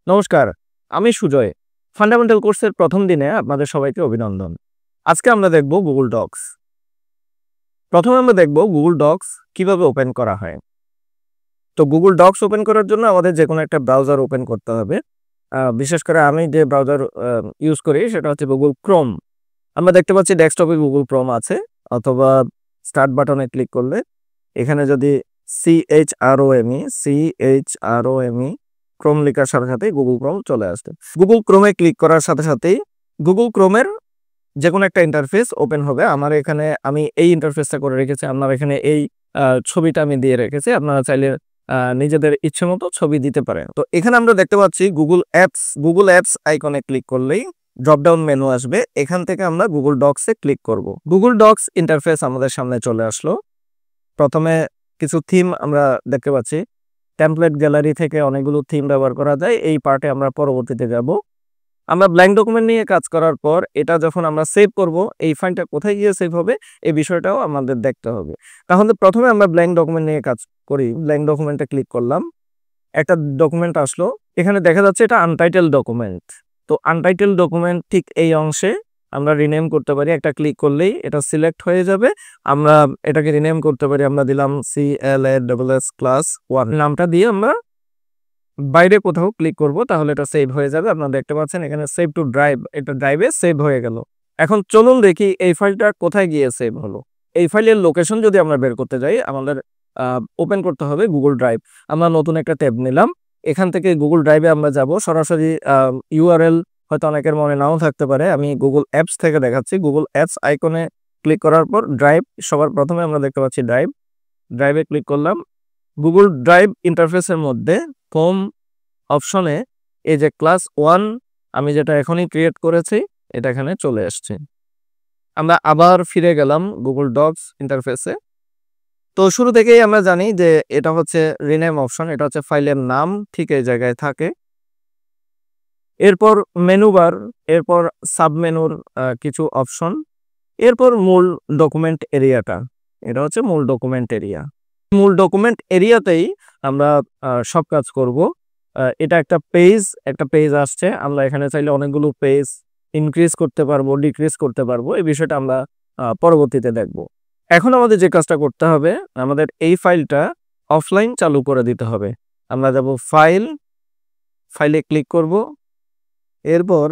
নমস্কার, আমি সুজয়। ফান্ডামেন্টাল কোর্সের প্রথম দিনে আপনাদের সবাইকে অভিনন্দন। আজকে আমরা দেখব গুগল ডক্স। প্রথমে আমরা দেখব গুগল ডক্স কিভাবে ওপেন করা হয়। তো গুগল ডক্স ওপেন করার জন্য আমাদের যে কোনো একটা ব্রাউজার ওপেন করতে হবে। বিশেষ করে আমি যে ব্রাউজার ইউজ করি সেটা হচ্ছে গুগল ক্রোম। আমরা দেখতে পাচ্ছি ডেস্কটপে গুগল ক্রোম আছে, অথবা স্টার্ট বাটনে ক্লিক করলে এখানে যদি CHROME ক্রোম লেখার সাথে সাথেই গুগল ক্রোম চলে আসবে। গুগল ক্রোমে ক্লিক করার সাথে সাথেই গুগল ক্রোমের যে কোনো একটা ইন্টারফেস ওপেন হবে। আমার এখানে আমি এই ইন্টারফেসটা করে রেখেছি, আপনার এখানে এই ছবিটা আমি দিয়ে রেখেছি। আপনারা চাইলে নিজেদের ইচ্ছে মতো ছবি দিতে পারেন। তো এখানে আমরা দেখতে পাচ্ছি গুগল অ্যাপস আইকনে ক্লিক করলেই ড্রপডাউন মেনু আসবে। এখান থেকে আমরা গুগল ডক্সে ক্লিক করব। গুগল ডক্স ইন্টারফেস আমাদের সামনে চলে আসলো। প্রথমে কিছু থিম আমরা দেখতে পাচ্ছি। টেমপ্লেট গ্যালারি থেকে অনেকগুলো থিম ব্যবহার করা যায়। এই পার্টে আমরা পরবর্তীতে যাব। আমরা ব্ল্যাঙ্ক ডকুমেন্ট নিয়ে কাজ করার পর এটা যখন আমরা সেভ করব, এই ফাইলটা কোথায় গিয়ে সেভ হবে এই বিষয়টাও আমাদের দেখতে হবে। তাহলে প্রথমে আমরা ব্ল্যাঙ্ক ডকুমেন্ট নিয়ে কাজ করি। ব্ল্যাঙ্ক ডকুমেন্টে ক্লিক করলাম, একটা ডকুমেন্ট আসলো। এখানে দেখা যাচ্ছে এটা আনটাইটেল ডকুমেন্ট। তো আনটাইটেল ডকুমেন্ট ঠিক এই অংশে আমরা রিনেম করতে পারি। একটা ক্লিক করলেই এটা সিলেক্ট হয়ে যাবে। আমরা এটাকে রিনেম করতে পারি। আমরা দিলাম CLASS ক্লাস 1 নামটা দিয়ে আমরা বাইরে কোথাও ক্লিক করব, তাহলে এটা সেভ হয়ে যাবে। আপনারা দেখতে পাচ্ছেন এখানে সেভ টু ড্রাইভ, এটা ড্রাইভে সেভ হয়ে গেল। এখন চলুন দেখি এই ফাইলটা কোথায় গিয়ে সেভ হলো। এই ফাইলের লোকেশন যদি আমরা বের করতে যাই, আমাদের ওপেন করতে হবে গুগল ড্রাইভ। আমরা নতুন একটা ট্যাব নিলাম। এখান থেকে গুগল ড্রাইভে আমরা যাব। সরাসরি URL হয়তো অনেকের মনে নাও থাকতে পারে। আমি গুগল অ্যাপস থেকে দেখাচ্ছি। গুগল অ্যাপস আইকনে ক্লিক করার পর ড্রাইভ, সবার প্রথমে আমরা দেখতে পাচ্ছি ড্রাইভে ক্লিক করলাম। গুগল ড্রাইভ ইন্টারফেসের মধ্যে হোম অপশনে এই যে ক্লাস 1 আমি যেটা এখনই ক্রিয়েট করেছি এটা এখানে চলে আসছে। আমরা আবার ফিরে গেলাম গুগল ডক্স ইন্টারফেসে। তো শুরু থেকেই আমরা জানি যে এটা হচ্ছে রিনেম অপশন, এটা হচ্ছে ফাইলের নাম ঠিক এই জায়গায় থাকে। এরপর মেনু বার, এরপর সাবমেনুর কিছু অপশন, এরপর মূল ডকুমেন্ট এরিয়াটা, এটা হচ্ছে মূল ডকুমেন্ট এরিয়া। মূল ডকুমেন্ট এরিয়াতেই আমরা সব কাজ করব। এটা একটা পেজ আসছে। আমরা এখানে চাইলে অনেকগুলো পেজ ইনক্রিজ করতে পারবো, ডিক্রিজ করতে পারবো। এই বিষয়টা আমরা পরবর্তীতে দেখব। এখন আমাদের যে কাজটা করতে হবে, আমাদের এই ফাইলটা অফলাইন চালু করে দিতে হবে। আমরা যাব ফাইলে ক্লিক করব, এরপর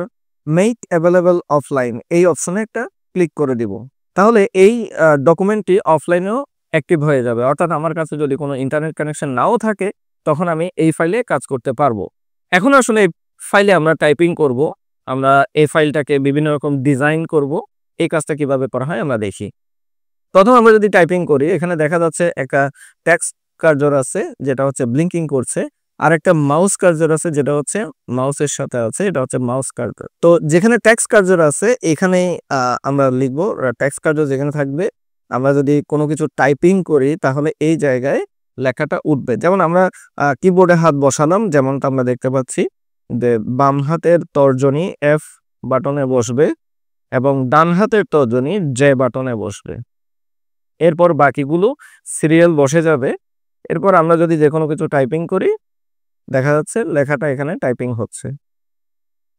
মেক অ্যাভেলেবল অফলাইন এই অপশনে একটা ক্লিক করে দিব। তাহলে এই ডকুমেন্টটি অফলাইনেও অ্যাক্টিভ হয়ে যাবে। অর্থাৎ আমার কাছে যদি কোনো ইন্টারনেট কানেকশন নাও থাকে তখন আমি এই ফাইলে কাজ করতে পারবো। এখন আসলে এই ফাইলে আমরা টাইপিং করব। আমরা এই ফাইলটাকে বিভিন্ন রকম ডিজাইন করব। এই কাজটা কিভাবে করা হয় আমরা দেখি। প্রথম আমরা যদি টাইপিং করি, এখানে দেখা যাচ্ছে একটা টেক্সট কার্সর আছে যেটা হচ্ছে ব্লিঙ্কিং করছে, আর একটা মাউস কার্সর আছে যেটা হচ্ছে মাউসের সাথে আছে, এটা হচ্ছে মাউস কার্সর। তো যেখানে টেক্সট কার্সর আছে এখানে আমরা লিখবো। টেক্সট কার্সর যেখানে থাকবে, আমরা যদি কোনো কিছু টাইপিং করি তাহলে এই জায়গায় লেখাটা উঠবে। যেমন আমরা কিবোর্ডে হাত বসালাম, যেমনটা আমরা দেখতে পাচ্ছি যে বাম হাতের তর্জনী F বাটনে বসবে এবং ডান হাতের তর্জনী J বাটনে বসবে। এরপর বাকিগুলো সিরিয়াল বসে যাবে। এরপর আমরা যদি যে কোনো কিছু টাইপিং করি, দেখা যাচ্ছে লেখাটা এখানে টাইপিং হচ্ছে।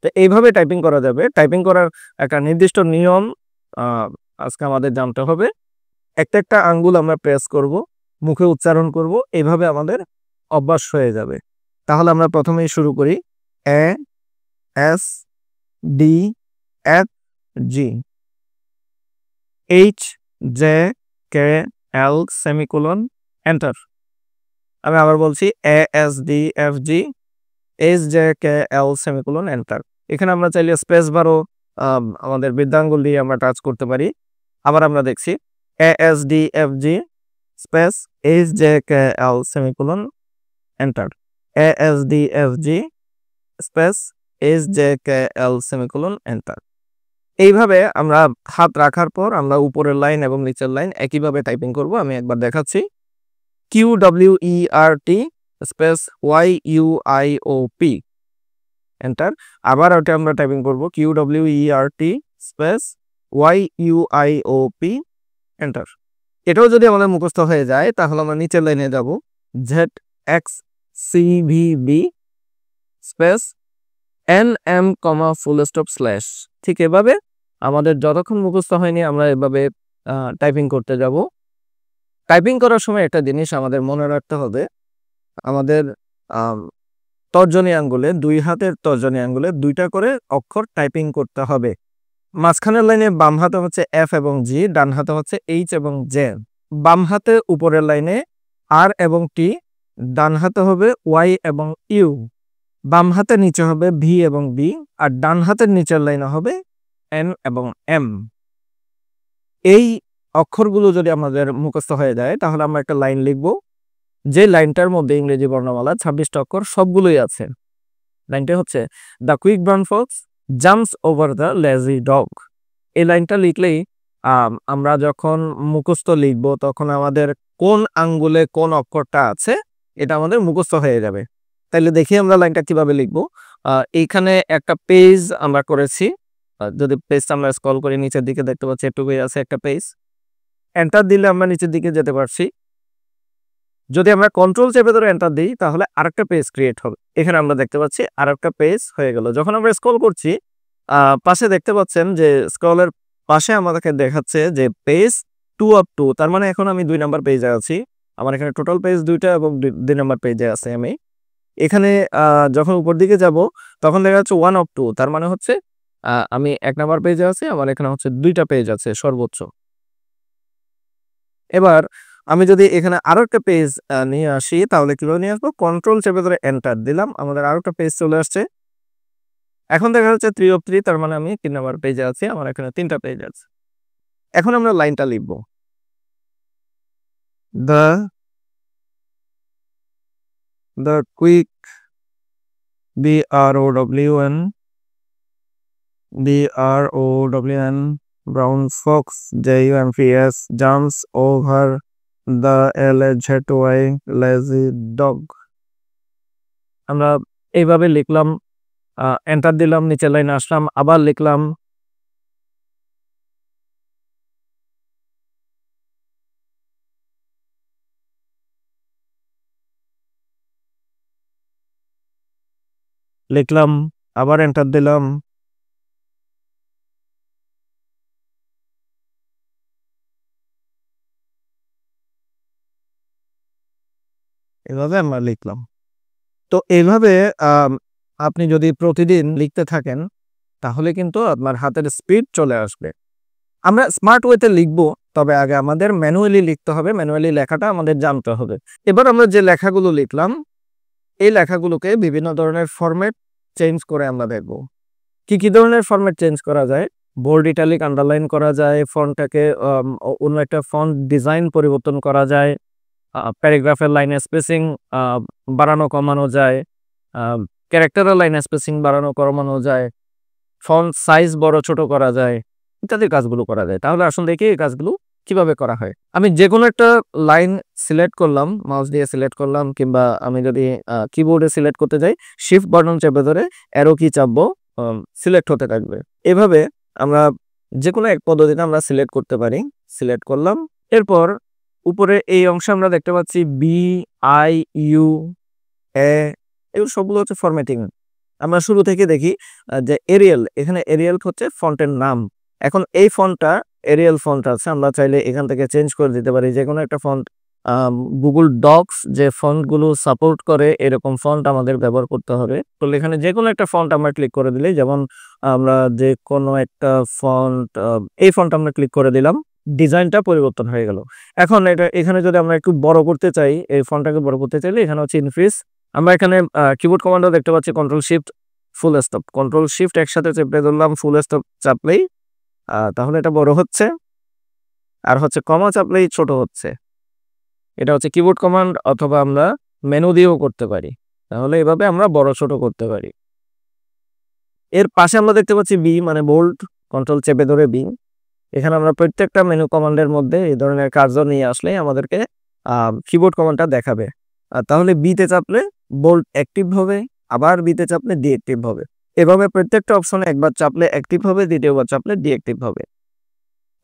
তো এইভাবে টাইপিং করা যাবে। টাইপিং করার একটা নির্দিষ্ট নিয়ম আজকে আমাদের জানতে হবে। একটা আঙ্গুল আমরা প্রেস করব, মুখে উচ্চারণ করব, এইভাবে আমাদের অভ্যাস হয়ে যাবে। তাহলে আমরা প্রথমেই শুরু করি ASDFG HJKL সেমিকোলন এন্টার। আমি আবার বলছি ASDFG HJKL সেমিকোলন এন্টার। এখানে আমরা চাইলে স্পেস বারও আমাদের বৃদ্ধাঙ্গুল দিয়ে আমরা টাচ করতে পারি। আবার আমরা দেখছি ASDFG space HJKL semicolon enter, ASDFG space HJKL semicolon enter. এইভাবে আমরা হাত রাখার পর আমরা উপরের লাইন এবং নিচের লাইন একইভাবে টাইপিং করব। আমি একবার দেখাচ্ছি। QWERT space YUIOP enter. আবার ওটা আমরা টাইপিং করব QWERT স্পেস YUIOP এন্টার। এটাও যদি আমাদের মুখস্থ হয়ে যায় তাহলে আমরা নিচের লাইনে যাব ZXCVB space NM, full stop slash. ঠিক এভাবে আমাদের যতক্ষণ মুখস্থ হয়নি আমরা এভাবে টাইপিং করতে যাব। টাইপিং করার সময় একটা জিনিস আমাদের মনে রাখতে হবে, আমাদের তর্জনী আঙ্গুলে, 2 হাতের তর্জনী আঙ্গুলে 2টা করে অক্ষর টাইপিং করতে হবে। মাঝখানের লাইনে বাম হাতে হচ্ছে F এবং G, ডান হাতে হচ্ছে H এবং J। বাম হাতে উপরের লাইনে R এবং T, ডান হাতে হবে Y এবং U। বাম হাতে নিচে হবে V এবং B, আর ডান হাতের নিচের লাইনে হবে N এবং M। এই অক্ষরগুলো যদি আমাদের মুখস্থ হয়ে যায় তাহলে আমরা একটা লাইন লিখব, যে লাইনটার মধ্যে ইংরেজি বর্ণমালা 26টা অক্ষর সবগুলোই আছে। লাইনটা হচ্ছে the quick brown Fox jumps over the lazy dog. এই লাইনটা লিখলেই আমরা যখন মুখস্থ লিখব তখন আমাদের কোন আঙ্গুলে কোন অক্ষরটা আছে এটা আমাদের মুখস্থ হয়ে যাবে। তাইলে দেখি আমরা লাইনটা কিভাবে লিখব। এইখানে একটা পেজ আমরা করেছি, যদি পেজটা আমরা স্ক্রল করে নিচের দিকে দেখতে পাচ্ছি এটুকুই আছে একটা পেজ। এন্টার দিলে আমরা নিচের দিকে যেতে পারছি। যদি আমরা কন্ট্রোল চেপে ধরে এন্টার দিই তাহলে আরেকটা পেজ ক্রিয়েট হবে। এখানে আমরা দেখতে পাচ্ছি আরেকটা পেজ হয়ে গেল। যখন আমরা স্ক্রল করছি পাশে দেখতে পাচ্ছেন যে স্ক্রলের পাশে আমাদেরকে দেখাচ্ছে যে পেজ 2 অফ 2, তার মানে এখন আমি 2 নাম্বার পেজে আছি। আমার এখানে টোটাল পেজ 2টা এবং 2 নাম্বার পেজে আছে আমি। এখানে যখন উপর দিকে যাব তখন দেখা যাচ্ছে 1 অফ 2, তার মানে হচ্ছে আমি 1 নাম্বার পেজে আছি, আমার এখানে হচ্ছে 2টা পেজ আছে সর্বোচ্চ। এবার আমি যদি এখানে আরো একটা পেজ নিয়ে আসি তাহলে কিভাবে নিয়ে আসবো, কন্ট্রোল চেপে ধরে এন্টার দিলাম, আমাদের আরো একটা পেজ চলে আসছে। এখন দেখা যাচ্ছে 3 অফ 3, তার মানে আমি 3 নাম্বার পেজে আছি, আমার এখানে 3টা পেজ আছে। এখন আমরা লাইনটা লিখব, the quick BROWN brown fox JUMPS jumps over the LZY lazy dog। আমরা এইভাবে লিখলাম, এন্টার দিলাম, নিচের লাইনে আসলাম, আবার লিখলাম। আবার এন্টার দিলাম। এভাবে আমরা লিখলাম। তো এইভাবে আপনি যদি প্রতিদিন লিখতে থাকেন তাহলে কিন্তু আপনার হাতের স্পিড চলে আসবে। আমরা স্মার্ট ওয়েতে লিখবো, তবে আগে আমাদের ম্যানুয়ালি লিখতে হবে, ম্যানুয়ালি লেখাটা আমাদের জানতে হবে। এবার আমরা যে লেখাগুলো লিখলাম এই লেখাগুলোকে বিভিন্ন ধরনের ফরম্যাট চেঞ্জ করে আমরা দেখব। কি ধরনের ফরম্যাট চেঞ্জ করা যায়, বোল্ড, ইটালিক, আন্ডারলাইন করা যায়, ফন্টটাকে অন্য একটা ফন্ট ডিজাইন পরিবর্তন করা যায়, প্যারাগ্রাফের লাইন স্পেসিং বাড়ানো কমানো যায়, ক্যারেক্টারের লাইন স্পেসিং বাড়ানো কমানো যায়, ফন্ট সাইজ বড় ছোট করা যায়, ইত্যাদি কাজগুলো করা যায়। তাহলে আসলে দেখি এই কাজগুলো কিভাবে করা হয়। আমি যে কোনো একটা লাইন সিলেক্ট করলাম, মাউস দিয়ে সিলেক্ট করলাম, কিংবা আমি যদি কিবোর্ডে সিলেক্ট করতে যাই শিফট বাটন চেপে ধরে অ্যারো কি চাপবো, সিলেক্ট হতে থাকবে। এভাবে আমরা যে কোনো এক পদ্ধতিতে আমরা সিলেক্ট করতে পারি। সিলেক্ট করলাম, এরপর উপরে এই অংশে আমরা দেখতে পাচ্ছি BIU A, এগুলো সবগুলো হচ্ছে ফরম্যাটিং। আমরা শুরু থেকে দেখি যে এরিয়াল, এখানে এরিয়াল হচ্ছে ফন্টের নাম। এখন এই ফন্টটা এরিয়াল ফন্ট আছে, আমরা চাইলে এখান থেকে চেঞ্জ করে দিতে পারি যে কোনো একটা ফন্ট। গুগল ডক্স যে ফন্টগুলো সাপোর্ট করে এরকম ফন্ট আমাদের ব্যবহার করতে হবে। তো এখানে যে কোনো একটা ফন্ট আমরা ক্লিক করে দিলেই, যেমন আমরা যে কোনো একটা ফন্ট, এই ফন্ট আমরা ক্লিক করে দিলাম, ডিজাইনটা পরিবর্তন হয়ে গেল। এখন এখানে যদি আমরা একটু বড় করতে চাই, এই ফন্টটাকে বড় করতে চাইলে এখানে হচ্ছে ইনক্রিজ। আমরা এখানে কিবোর্ড কমান্ডও দেখতে পাচ্ছি control shift full stop, control shift একসাথে চেপে ধরলাম, ফুল স্টপ চাপলেই তাহলে এটা বড় হচ্ছে, আর হচ্ছে কমা চাপলেই ছোট হচ্ছে। এটা হচ্ছে কিবোর্ড কমান্ড, অথবা আমরা মেনু দিয়েও করতে পারি। তাহলে এভাবে আমরা বড় ছোট করতে পারি। এর পাশে আমরা দেখতে পাচ্ছি বি মানে বোল্ড, কন্ট্রোল চেপে ধরে বি। এখানে আমরা প্রত্যেকটা মেনু কমান্ডের মধ্যে এই ধরনের কার্য নিয়ে আসলে আমাদেরকে কিবোর্ড কমান্ডটা দেখাবে। তাহলে বিতে চাপলে বোল্ড অ্যাক্টিভ হবে, আবার বিতে চাপলে ডিঅ্যাক্টিভ হবে। এভাবে প্রত্যেকটা অপশনে একবার চাপলে অ্যাক্টিভ হবে, দ্বিতীয়বার চাপলে ডিঅ্যাক্টিভ হবে।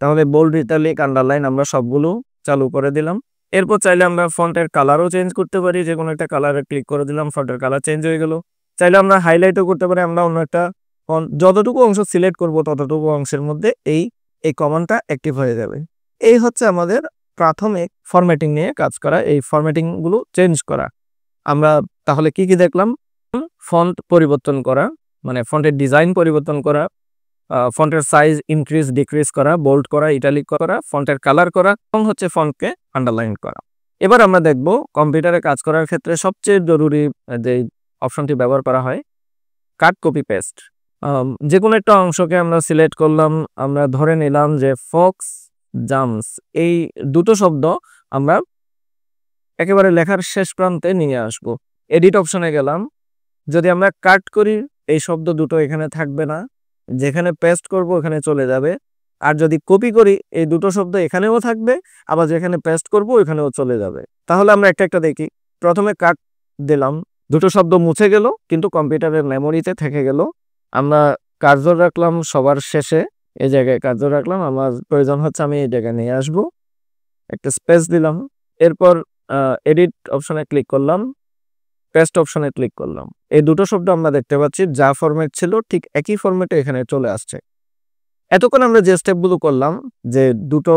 তাহলে বোল্ড, ইটালিক, আন্ডারলাইন আমরা সবগুলো চালু করে দিলাম। এরপর চাইলে আমরা ফন্টের কালারও চেঞ্জ করতে পারি, যে কোনো একটা কালারে ক্লিক করে দিলাম, ফন্টের কালার চেঞ্জ হয়ে গেল। চাইলে আমরা হাইলাইটও করতে পারি, আমরা অন্য একটা ফন্ট, যতটুকু অংশ সিলেক্ট করব ততটুকু অংশের মধ্যে এই কমান্ডটা অ্যাক্টিভ হয়ে যাবে। এই হচ্ছে আমাদের প্রাথমিক ফরম্যাটিং নিয়ে কাজ করা, এই ফরম্যাটিং গুলো চেঞ্জ করা। আমরা তাহলে কি কি দেখলাম? ফন্ট পরিবর্তন করা, মানে ফন্টের ডিজাইন পরিবর্তন করা, ফন্টের সাইজ ইনক্রিজ ডিক্রিজ করা, বোল্ড করা, ইটালিক করা, ফন্টের কালার করা এবং হচ্ছে ফন্টকে আন্ডারলাইন করা। এবার আমরা দেখব কম্পিউটারে কাজ করার ক্ষেত্রে সবচেয়ে জরুরি যে অপশনটি ব্যবহার করা হয়, কাট কপি পেস্ট। যে কোনো একটা অংশকে আমরা সিলেক্ট করলাম, আমরা ধরে নিলাম যে ফক্স জাম্পস, এই দুটো শব্দ আমরা একেবারে লেখার শেষ প্রান্তে নিয়ে আসব। এডিট অপশনে গেলাম, যদি আমরা কাট করি এই শব্দ দুটো এখানে থাকবে না, যেখানে পেস্ট করব ওখানে চলে যাবে। আর যদি কপি করি এই দুটো শব্দ এখানেও থাকবে, আবার যেখানে পেস্ট করব ওখানেও চলে যাবে। তাহলে আমরা একটা একটা দেখি। প্রথমে কাট দিলাম, দুটো শব্দ মুছে গেল কিন্তু কম্পিউটারের মেমোরিতে থেকে গেল। আমরা কার্সর রাখলাম সবার শেষে, এই জায়গায় কার্সর রাখলাম, আমার প্রয়োজন হচ্ছে আমি এই জায়গায় নিয়ে আসব, একটা স্পেস দিলাম। এরপর এডিট অপশনে ক্লিক করলাম, পেস্ট অপশনে ক্লিক করলাম। এই দুটো শব্দ আমরা দেখতে পাচ্ছি যা ফরম্যাট ছিল ঠিক একই ফরম্যাটে এখানে চলে আসছে। এতক্ষণ আমরা যে স্টেপগুলো করলাম, যে দুটো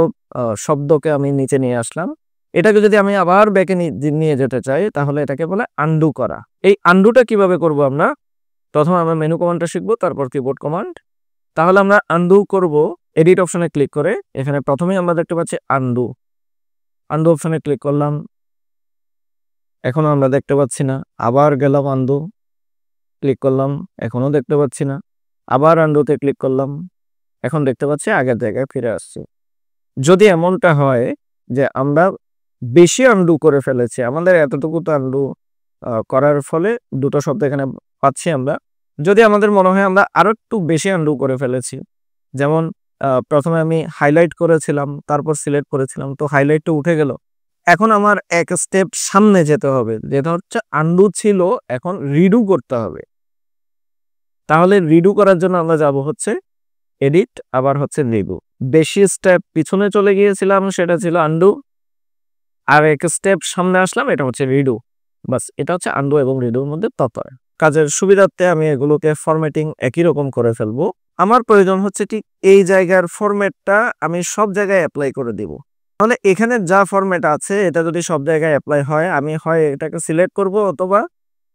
শব্দকে আমি নিচে নিয়ে আসলাম, এটাকে যদি আমি আবার ব্যাকে নিয়ে যেতে চাই তাহলে এটাকে বলে আনডু করা। এই আনডুটা কিভাবে করব? আমরা প্রথমে আমরা মেনু কমান্ডটা শিখবো, তারপর কিবোর্ড কমান্ড। তাহলে আমরা আনডু করব এডিট অপশনে ক্লিক করে। এখানে প্রথমেই আমরা দেখতে পাচ্ছি আনডু অপশনে ক্লিক করলাম, এখনো আমরা দেখতে পাচ্ছি না। আবার গেলাম আনডু, ক্লিক করলাম, এখনো দেখতে পাচ্ছি না। আবার আনডুতে ক্লিক করলাম, এখন দেখতে পাচ্ছি আগের জায়গায় ফিরে আসছি। যদি এমনটা হয় যে আমরা বেশি আনডু করে ফেলেছি, আমাদের এতটুকু তো আনডু করার ফলে দুটো শব্দ এখানে পাচ্ছি আমরা। যদি আমাদের মনে হয় আমরা আরো একটু বেশি আনডু করে ফেলেছি, যেমন প্রথমে আমি হাইলাইট করেছিলাম তারপর সিলেক্ট করেছিলাম, তো হাইলাইটটা উঠে গেল, এখন আমার এক স্টেপ সামনে যেতে হবে, যেটা হচ্ছে আনডু ছিল এখন রিডু করতে হবে। তাহলে রিডু করার জন্য আমরা যাব হচ্ছে এডিট, আবার হচ্ছে রিডু। বেশি স্টেপ পিছনে চলে গিয়েছিলাম, সেটা ছিল আনডু, আর এক স্টেপ সামনে আসলাম, এটা হচ্ছে রিডু। বাস, এটা হচ্ছে আনডু এবং রিডুর মধ্যে তফাৎ। কাজের সুবিধার্থে আমি এগুলোকে ফরম্যাটিং একই রকম করে ফেলবো। আমার প্রয়োজন হচ্ছে ঠিক এই জায়গার ফরম্যাটটা আমি সব জায়গায় অ্যাপ্লাই করে দিব। তাহলে এখানে যা ফরম্যাট আছে এটা যদি সব জায়গায় অ্যাপ্লাই হয়, আমি হয় এটাকে সিলেক্ট করব অথবা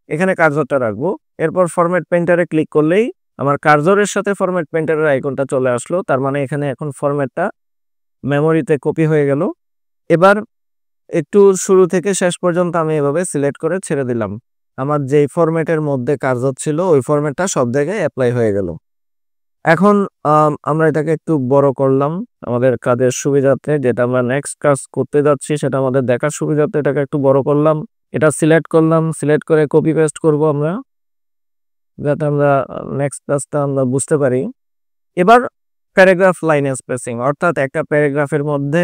এখানে কার্সরটা রাখবো। এরপর ফরম্যাট পেইন্টারে ক্লিক করলেই আমার কার্সরের সাথে ফরম্যাট পেইন্টারের আইকনটা চলে আসলো, তার মানে এখানে এখন ফরম্যাটটা মেমোরিতে কপি হয়ে গেল। এবার একটু শুরু থেকে শেষ পর্যন্ত আমি এভাবে সিলেক্ট করে ছেড়ে দিলাম, আমার যেই ফরম্যাটের মধ্যে কার্সর ছিল ওই ফরম্যাটটা সব জায়গায় অ্যাপ্লাই হয়ে গেল। এখন আমরা এটাকে একটু বড় করলাম আমাদের কাজের সুবিধার্থে, যেটা আমরা নেক্সট কাজ করতে যাচ্ছি সেটা আমাদের দেখার সুবিধার্থে এটাকে একটু বড় করলাম। এটা সিলেক্ট করলাম, সিলেক্ট করে কপি পেস্ট করব আমরা, যাতে আমরা নেক্সট কাজটা আমরা বুঝতে পারি। এবার প্যারাগ্রাফ লাইন স্পেসিং, অর্থাৎ একটা প্যারাগ্রাফের মধ্যে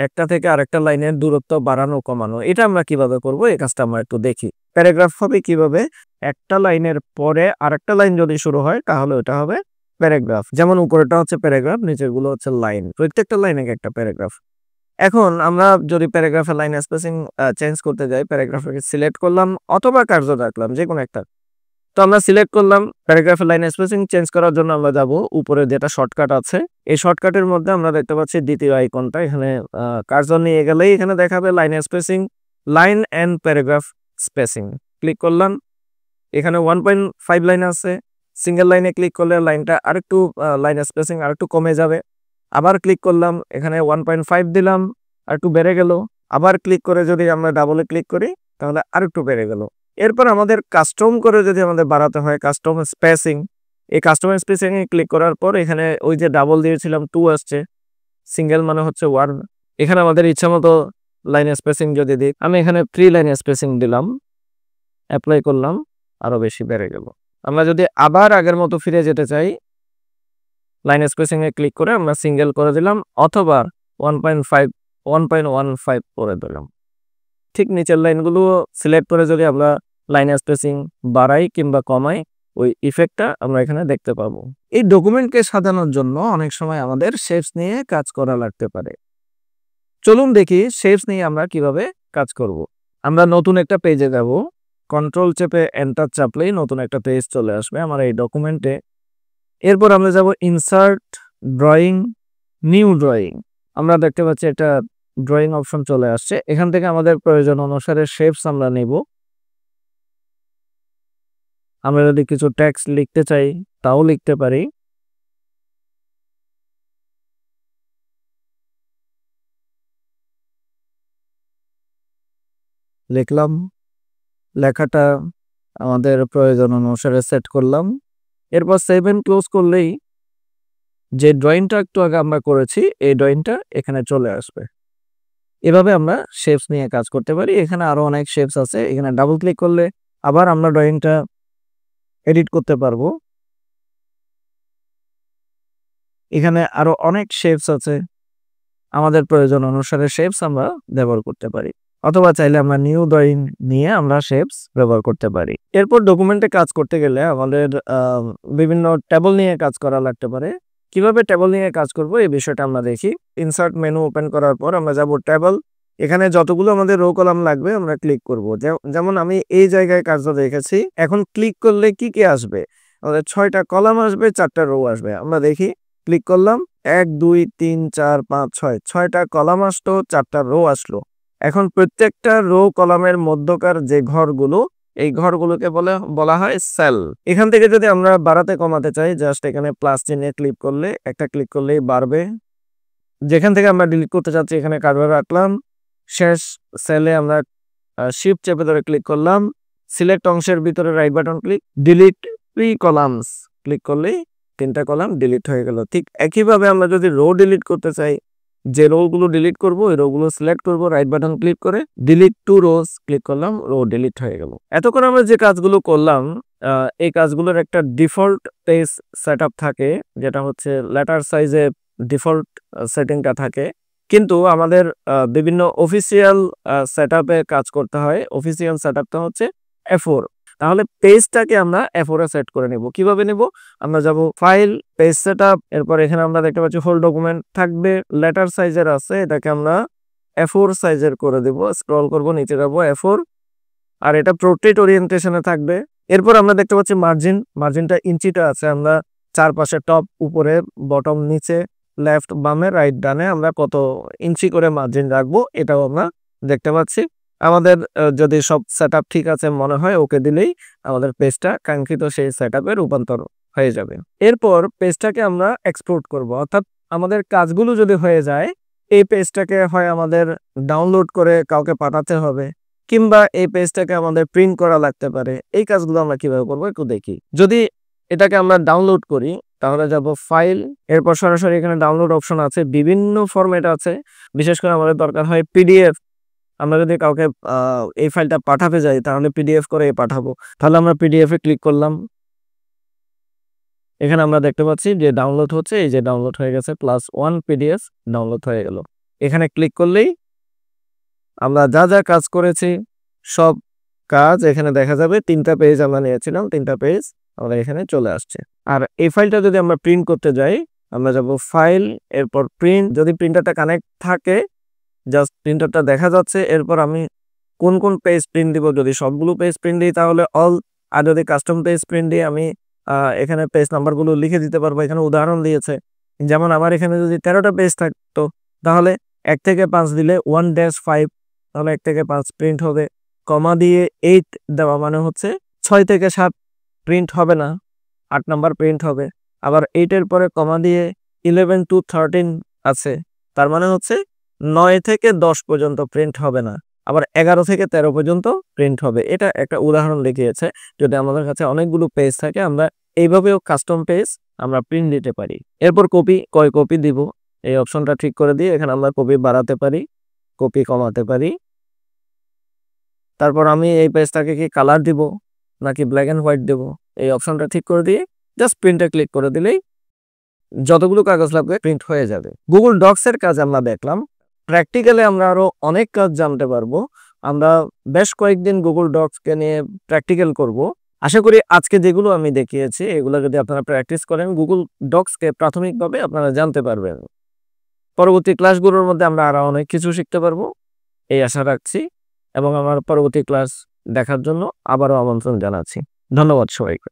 একটা থেকে আরেকটা লাইনের দূরত্ব বাড়ানো কমানো, এটা আমরা কিভাবে করব এই কাজটা আমরা একটু দেখি। প্যারাগ্রাফ হবে কিভাবে, একটা লাইনের পরে আরেকটা লাইন যদি শুরু হয় তাহলে ওটা হবে প্যারাগ্রাফ। যেমন উপরেটা হচ্ছে প্যারাগ্রাফ, নিচেরগুলো হচ্ছে লাইন, প্রত্যেকটা লাইনে একটা প্যারাগ্রাফ। এখন আমরা যদি প্যারাগ্রাফের লাইন স্পেসিং চেঞ্জ করতে যাই, প্যারাগ্রাফকে সিলেক্ট করলাম অথবা কার্সর রাখলাম, যে কোনো একটা। তো আমরা সিলেক্ট করলাম, প্যারাগ্রাফের লাইন স্পেসিং চেঞ্জ করার জন্য আমরা যাব উপরে যেটা শর্টকাট আছে, এই শর্টকাটের মধ্যে আমরা দেখতে পাচ্ছি দ্বিতীয় আইকনটা, এখানে কার্সর নিয়ে গেলেই এখানে দেখাবে line spacing, line and paragraph spacing. Click করলাম, এখানে 1.5 লাইন আছে, সিঙ্গেল লাইনে ক্লিক করলে লাইনটা আরেকটু লাইন স্পেসিং আরেকটু কমে যাবে। আবার ক্লিক করলাম, এখানে 1.5 দিলাম, আরেকটু বেড়ে গেল। আবার ক্লিক করে যদি আমরা ডাবলে ক্লিক করি তাহলে আরেকটু বেড়ে গেল। এরপর আমাদের কাস্টম করে যদি আমাদের বাড়াতে হয়, কাস্টম স্পেসিং, এই কাস্টম স্পেসিং এ ক্লিক করার পর এখানে ওই যে ডাবল দিয়েছিলাম 2 আসছে, সিঙ্গেল মানে হচ্ছে 1। এখানে আমাদের ইচ্ছা মতো লাইন স্পেসিং যদি দিই, আমি এখানে 3 লাইন স্পেসিং দিলাম, অ্যাপ্লাই করলাম, আরো বেশি বেড়ে গেল। আমরা যদি আবার আগের মতো ফিরে যেতে চাই, লাইন স্পেসিং এ ক্লিক করে আমরা সিঙ্গেল করে দিলাম অথবা 1.15 করে দিলাম। ঠিক নিচের লাইনগুলো সিলেক্ট করে যদি আমরা লাইন স্পেসিং বাড়াই কিংবা কমাই, ওই ইফেক্টটা আমরা এখানে দেখতে পাবো। এই ডকুমেন্টকে সাজানোর জন্য অনেক সময় আমাদের শেপস নিয়ে কাজ করা লাগতে পারে। চলুন দেখি শেপস নিয়ে আমরা কিভাবে কাজ করব। আমরা নতুন একটা পেজে যাব, কন্ট্রোল চেপে এন্টার চাপলেই নতুন একটা পেজ চলে আসবে আমার এই ডকুমেন্টে। এরপর আমরা যাব ইনসার্ট ড্রয়িং, নিউ ড্রয়িং। আমরা দেখতে পাচ্ছি একটা ড্রয়িং অপশন চলে আসছে। এখান থেকে আমাদের প্রয়োজন অনুসারে শেপস আমরা নেব। আমরা যদি কিছু টেক্সট লিখতে চাই তাও লিখতে পারি। লিখলাম, লেখাটা আমাদের প্রয়োজন অনুসারে সেট করলাম। এরপর সেভ এন্ড ক্লোজ করলেই যে ড্রয়িংটা একটু আগে আমরা করেছি এই ড্রয়িংটা এখানে চলে আসবে। এভাবে আমরা শেপস নিয়ে কাজ করতে পারি। এখানে আরো অনেক শেপস আছে, এখানে ডাবল ক্লিক করলে আবার আমরা ড্রয়িংটা এডিট করতে পারবো। এখানে আরো অনেক শেপস আছে, আমাদের প্রয়োজন অনুসারে শেপস আমরা ব্যবহার করতে পারি, অথবা চাইলে আমরা নিউ ড্রয়িং নিয়ে আমরা শেপস ব্যবহার করতে পারি। এরপর ডকুমেন্টে কাজ করতে গেলে আমাদের বিভিন্ন টেবল নিয়ে কাজ করা লাগতে পারে। কিভাবে টেবল নিয়ে কাজ করব এই বিষয়টা আমরা দেখি। ইনসার্ট মেনু ওপেন করার পর আমরা যাব টেবল। এখানে যতগুলো আমাদের রো কলাম লাগবে আমরা ক্লিক করব। যেমন আমি এই জায়গায় কাজটা দেখেছি। এখন ক্লিক করলে কি কি আসবে? আমাদের 6টা কলাম আসবে, 4টা রো আসবে। আমরা দেখি, ক্লিক করলাম, 1 2 3 4 5 6, 6টা কলাম আসলো, 4টা রো আসলো। এখন প্রত্যেকটা রো কলামের মধ্যকার যে ঘরগুলো, এই ঘরগুলোকে বলা হয় সেল। এখান থেকে যদি আমরা বাড়াতে কমাতে চাই, জাস্ট এখানে প্লাস চিহ্নে ক্লিক করলে, একটা ক্লিক করলেই বাড়বে। যেখান থেকে আমরা ডিলিট করতে চাচ্ছি এখানে কার্সর রাখলাম, শেষ সেলে আমরা শিফট চেপে ধরে ক্লিক করলাম, সিলেক্ট অংশের ভিতরে right button click, delete 3 columns click করলেই 3টা কলাম ডিলিট হয়ে গেল। ঠিক একইভাবে আমরা যদি রো ডিলিট করতে চাই, যে রোগুলো ডিলিট করব ওই রোগুলো সিলেক্ট করব, রাইট বাটন ক্লিক করে ডিলিট 2 রোজ ক্লিক করলাম, রো ডিলিট হয়ে গেল। এতক্ষণ আমরা যে কাজগুলো করলাম এই কাজগুলোর একটা ডিফল্ট পেজ সেটআপ থাকে, যেটা হচ্ছে লেটার সাইজে ডিফল্ট সেটিংটা থাকে। কিন্তু আমাদের বিভিন্ন অফিসিয়াল সেটআপে কাজ করতে হয়। অফিসিয়াল সেটআপটা হচ্ছে A4। তাহলে পেজটাকে আমরা A4 এ সেট করে নেব। কিভাবে নেব? আমরা যাব ফাইল, পেজ সেটআপ, এরপর এখানে আমরা দেখতে পাচ্ছি হোল ডকুমেন্ট থাকবে, লেটার সাইজের আছে, এটাকে আমরা A4 সাইজের করে দেব। স্ক্রল করব, নিচে যাব A4, আর এটা পোর্ট্রেট ওরিয়েন্টেশনে থাকবে। এরপর আমরা দেখতে পাচ্ছি মার্জিন, মার্জিনটা ইঞ্চিটা আছে, আমরা চারপাশে টপ, উপরে, বটম, নিচে, লেফট, বামে, রাইট, ডানে আমরা কত ইঞ্চি করে মার্জিন রাখবো এটাও আমরা দেখতে পাচ্ছি। আমাদের যদি সব সেটআপ ঠিক আছে মনে হয়, ওকে দিলেই আমাদের পেজটা কাঙ্ক্ষিত সেই সেটআপে রূপান্তর হয়ে যাবে। এরপর পেজটাকে আমরা এক্সপোর্ট করব, অর্থাৎ আমাদের কাজগুলো যদি হয়ে যায় এই পেজটাকে হয় আমাদের ডাউনলোড করে কাউকে পাঠাতে হবে, কিংবা এই পেজটাকে আমাদের প্রিন্ট করা লাগতে পারে। এই কাজগুলো আমরা কিভাবে করবো একটু দেখি। যদি এটাকে আমরা ডাউনলোড করি তাহলে যাব ফাইল, এরপর সরাসরি এখানে ডাউনলোড অপশন আছে, বিভিন্ন ফরম্যাট আছে। বিশেষ করে আমাদের দরকার হয় পিডিএফ। আমরা যদি কাউকে এই ফাইলটা পাঠাতে যাই তাহলে পিডিএফ করে পাঠাবো, তাহলে আমরা পিডিএফ এ ক্লিক করলাম। এখানে আমরা দেখতে পাচ্ছি যে ডাউনলোড হচ্ছে, এই যে ডাউনলোড হয়ে গেছে, +1 পিডিএফ ডাউনলোড হয়ে গেল। এখানে ক্লিক করলেই আমরা যা যা কাজ করেছি সব কাজ এখানে দেখা যাবে। 3টা পেজ আমরা নিয়েছিলাম, 3টা পেজ আমাদের এখানে চলে আসছে। আর এই ফাইলটা যদি আমরা প্রিন্ট করতে যাই আমরা যাব ফাইল, এরপর প্রিন্ট। যদি প্রিন্টারটা কানেক্ট থাকে, জাস্ট প্রিন্টারটা দেখা যাচ্ছে, এরপর আমি কোন কোন পেজ প্রিন্ট দিব, যদি সবগুলো পেজ প্রিন্ট দিই তাহলে অল, আর যদি কাস্টম পেজ প্রিন্ট দিই আমি এখানে পেজ নাম্বারগুলো লিখে দিতে পারবো। এখানে উদাহরণ দিয়েছে, যেমন আমার এখানে যদি 13টা পেজ থাকতো তাহলে 1 থেকে 5 দিলে 1-5, তাহলে 1 থেকে 5 প্রিন্ট হবে। কমা দিয়ে 8 দেওয়া মানে হচ্ছে 6 থেকে 7 প্রিন্ট হবে না, 8 নাম্বার প্রিন্ট হবে। আবার 8 এর পরে কমা দিয়ে 11 to 13 আছে, তার মানে হচ্ছে 9 থেকে 10 পর্যন্ত প্রিন্ট হবে না, আবার 11 থেকে 13 পর্যন্ত প্রিন্ট হবে। এটা একটা উদাহরণ দেখিয়েছে। যদি আমাদের কাছে অনেকগুলো পেজ থাকে আমরা এইভাবেও কাস্টম পেজ আমরা প্রিন্ট দিতে পারি। এরপর কপি, কয় কপি দিব এই অপশনটা ঠিক করে দিয়ে এখানে আমরা কপি বাড়াতে পারি, কপি কমাতে পারি। তারপর আমি এই পেজটাকে কি কালার দিব নাকি ব্ল্যাক এন্ড হোয়াইট দেব এই অপশনটা ঠিক করে দিয়ে জাস্ট প্রিন্টে ক্লিক করে দিলেই যতগুলো কাগজ লাগবে প্রিন্ট হয়ে যাবে। গুগল ডক্স এর কাজ আমরা দেখলাম। প্র্যাকটিক্যালি আমরা আরো অনেক কাজ জানতে পারবো। আমরা বেশ কয়েকদিন গুগল ডক্সকে নিয়ে প্র্যাকটিক্যাল করব। আশা করি আজকে যেগুলো আমি দেখিয়েছি এগুলো যদি আপনারা প্র্যাকটিস করেন গুগল ডক্সকে প্রাথমিকভাবে আপনারা জানতে পারবেন। পরবর্তী ক্লাসগুলোর মধ্যে আমরা আরো অনেক কিছু শিখতে পারবো এই আশা রাখছি, এবং আমার পরবর্তী ক্লাস দেখার জন্য আবারও আমন্ত্রণ জানাচ্ছি। ধন্যবাদ সবাইকে।